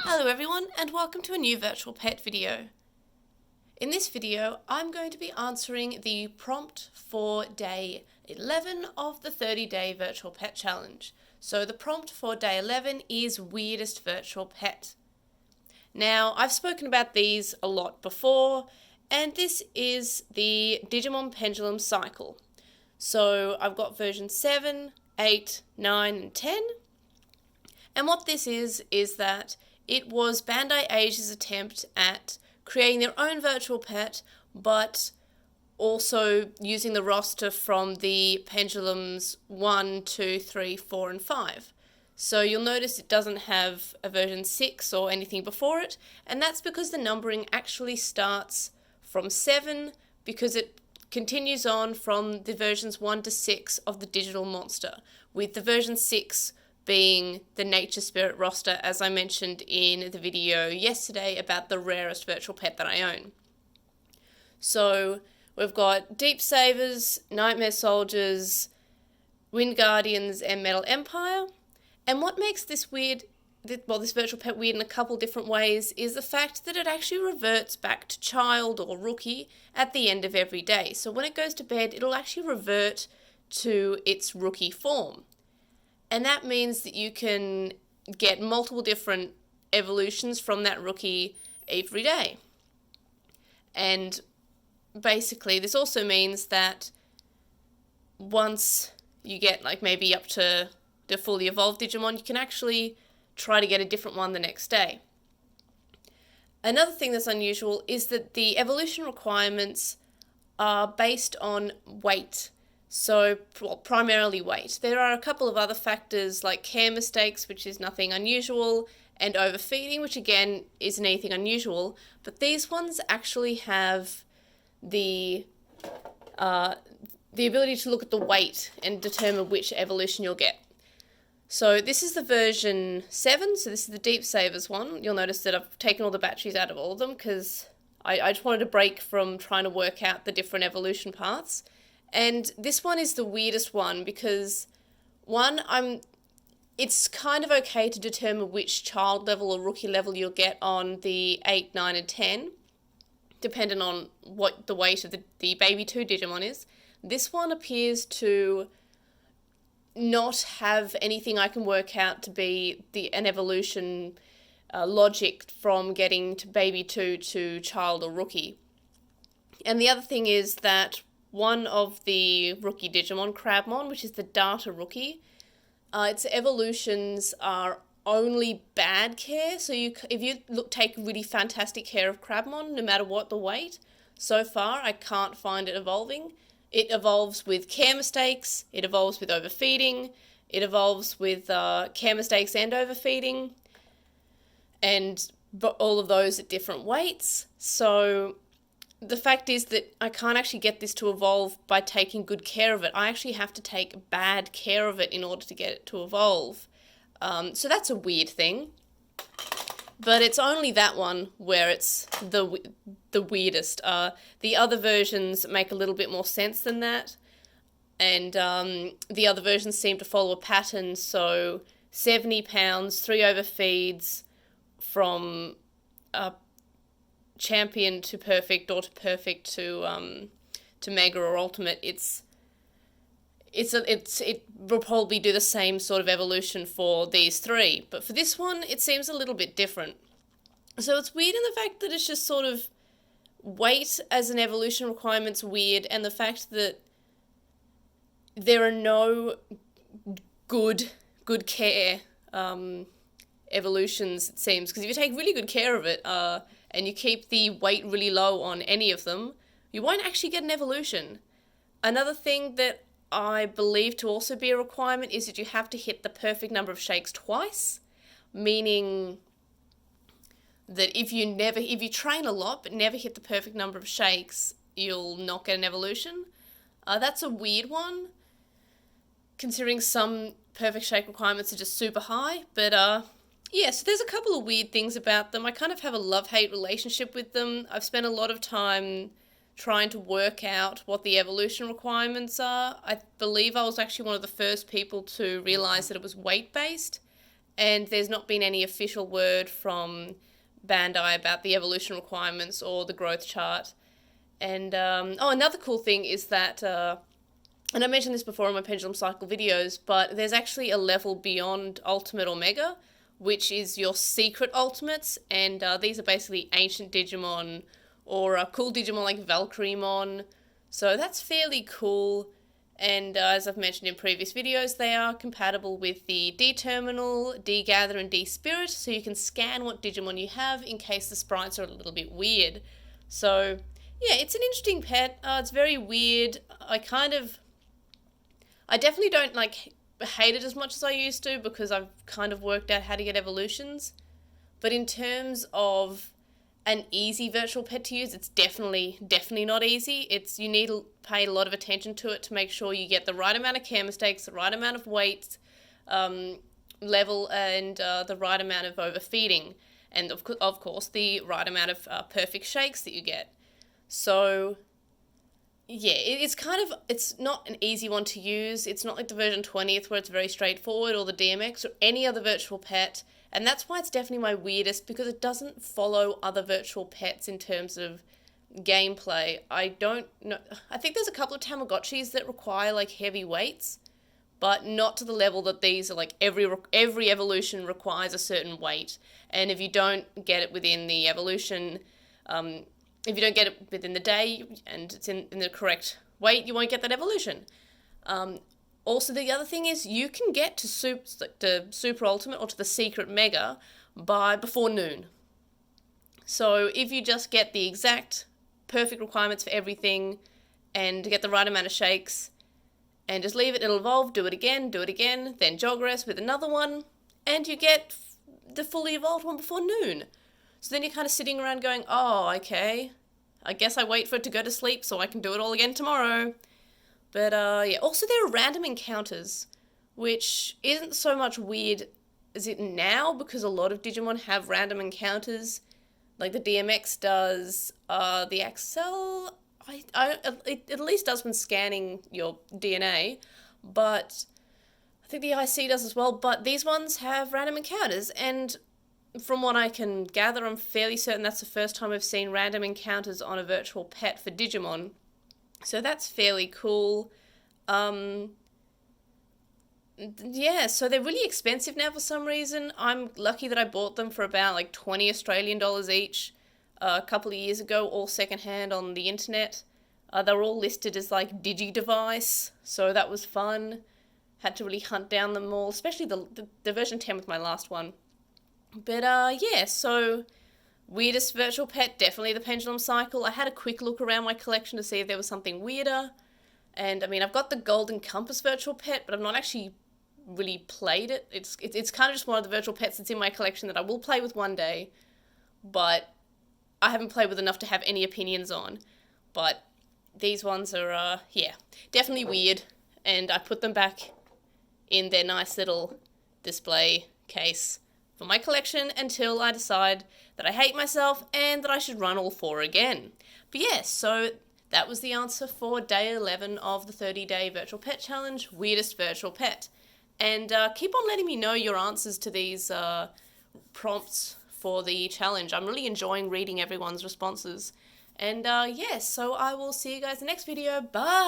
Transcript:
Hello everyone and welcome to a new virtual pet video. In this video I'm going to be answering the prompt for day 11 of the 30-day virtual pet challenge. So the prompt for day 11 is weirdest virtual pet. Now I've spoken about these a lot before, and this is the Digimon Pendulum Cycle. So I've got version 7, 8, 9 and 10. And what this is that it was Bandai Asia's attempt at creating their own virtual pet, but also using the roster from the Pendulums 1, 2, 3, 4 and 5. So you'll notice it doesn't have a version 6 or anything before it, and that's because the numbering actually starts from 7 because it continues on from the versions 1 to 6 of the digital monster, with the version 6 being the Nature Spirit roster, as I mentioned in the video yesterday about the rarest virtual pet that I own. So we've got Deep Savers, Nightmare Soldiers, Wind Guardians and Metal Empire. And what makes this virtual pet weird in a couple different ways is the fact that it actually reverts back to child or rookie at the end of every day. So when it goes to bed, it'll actually revert to its rookie form. And that means that you can get multiple different evolutions from that rookie every day. And basically this also means that once you get maybe up to the fully evolved Digimon, you can actually try to get a different one the next day. Another thing that's unusual is that the evolution requirements are based on weight. So, primarily weight. There are a couple of other factors like care mistakes, which is nothing unusual, and overfeeding, which again isn't anything unusual, but these ones actually have the ability to look at the weight and determine which evolution you'll get. So this is the version 7, so this is the Deep Savers one. You'll notice that I've taken all the batteries out of all of them because I just wanted a break from trying to work out the different evolution paths. And this one is the weirdest one because, it's kind of okay to determine which child level or rookie level you'll get on the 8, 9 and 10, depending on what the weight of the baby 2 Digimon is. This one appears to not have anything I can work out to be an evolution logic from getting to baby 2 to child or rookie. And the other thing is that one of the rookie Digimon, Crabmon, which is the data rookie, its evolutions are only bad care. So if you take really fantastic care of Crabmon, no matter what the weight, so far I can't find it evolving. It evolves with care mistakes, it evolves with overfeeding, it evolves with care mistakes and overfeeding, and all of those at different weights. So the fact is that I can't actually get this to evolve by taking good care of it. I actually have to take bad care of it in order to get it to evolve. So that's a weird thing. But it's only that one where it's the weirdest. The other versions make a little bit more sense than that. And the other versions seem to follow a pattern. So 70 pounds, 3 overfeeds from champion to perfect or to perfect to mega or ultimate. It will probably do the same sort of evolution for these 3, but for this one it seems a little bit different. So it's weird in the fact that it's just sort of weight as an evolution requirement's weird, and the fact that there are no good care evolutions, it seems, because if you take really good care of it and you keep the weight really low on any of them, you won't actually get an evolution. Another thing that I believe to also be a requirement is that you have to hit the perfect number of shakes twice, meaning that if you train a lot but never hit the perfect number of shakes, you'll not get an evolution. That's a weird one, considering some perfect shake requirements are just super high, but yeah, so there's a couple of weird things about them. I kind of have a love-hate relationship with them. I've spent a lot of time trying to work out what the evolution requirements are. I believe I was actually one of the first people to realise that it was weight-based, and there's not been any official word from Bandai about the evolution requirements or the growth chart. And another cool thing is that, and I mentioned this before in my Pendulum Cycle videos, but there's actually a level beyond Ultimate or Mega, which is your secret ultimates, and these are basically ancient Digimon or cool Digimon like Valkyriemon. So that's fairly cool. And as I've mentioned in previous videos, they are compatible with the D-Terminal, D-Gather, and D-Spirit, so you can scan what Digimon you have in case the sprites are a little bit weird. So, yeah, it's an interesting pet. It's very weird. I definitely don't, hate it as much as I used to because I've kind of worked out how to get evolutions. But in terms of an easy virtual pet to use, it's definitely not easy. You need to pay a lot of attention to it to make sure you get the right amount of care mistakes, the right amount of weight, level, and the right amount of overfeeding, and of course the right amount of perfect shakes that you get. So yeah, it's not an easy one to use. It's not like the version 20th where it's very straightforward, or the DMX, or any other virtual pet. And that's why it's definitely my weirdest, because it doesn't follow other virtual pets in terms of gameplay. I don't know. I think there's a couple of Tamagotchis that require heavy weights, but not to the level that these are every evolution requires a certain weight. And if you don't get it within the evolution, if you don't get it within the day and it's in the correct weight, you won't get that evolution. Also, the other thing is you can get to Super Ultimate or to the Secret Mega before noon. So if you just get the exact perfect requirements for everything and get the right amount of shakes and just leave it, it'll evolve, do it again, then jog rest with another one, and you get the fully evolved one before noon. So then you're kind of sitting around going, oh, okay, I guess I wait for it to go to sleep so I can do it all again tomorrow. But, yeah, also there are random encounters, which isn't so much weird as it now, because a lot of Digimon have random encounters, like the DMX does, the Axel, it at least does when scanning your DNA, but I think the IC does as well, but these ones have random encounters, and from what I can gather, I'm fairly certain that's the first time I've seen random encounters on a virtual pet for Digimon. So that's fairly cool. Yeah, so they're really expensive now for some reason. I'm lucky that I bought them for about 20 Australian dollars each a couple of years ago, all secondhand on the internet. They were all listed as Digi-Device, so that was fun. Had to really hunt down them all, especially the version 10 with my last one. But yeah, so weirdest virtual pet, definitely the Pendulum Cycle. I had a quick look around my collection to see if there was something weirder. And I mean, I've got the Golden Compass virtual pet, but I've not actually really played it. It's kind of just one of the virtual pets that's in my collection that I will play with one day, but I haven't played with enough to have any opinions on. But these ones are, yeah, definitely weird. And I put them back in their nice little display case for my collection until I decide that I hate myself and that I should run all 4 again. But yeah, so that was the answer for day 11 of the 30-day virtual pet challenge, weirdest virtual pet. And keep on letting me know your answers to these prompts for the challenge. I'm really enjoying reading everyone's responses. And yeah, so I will see you guys in the next video. Bye!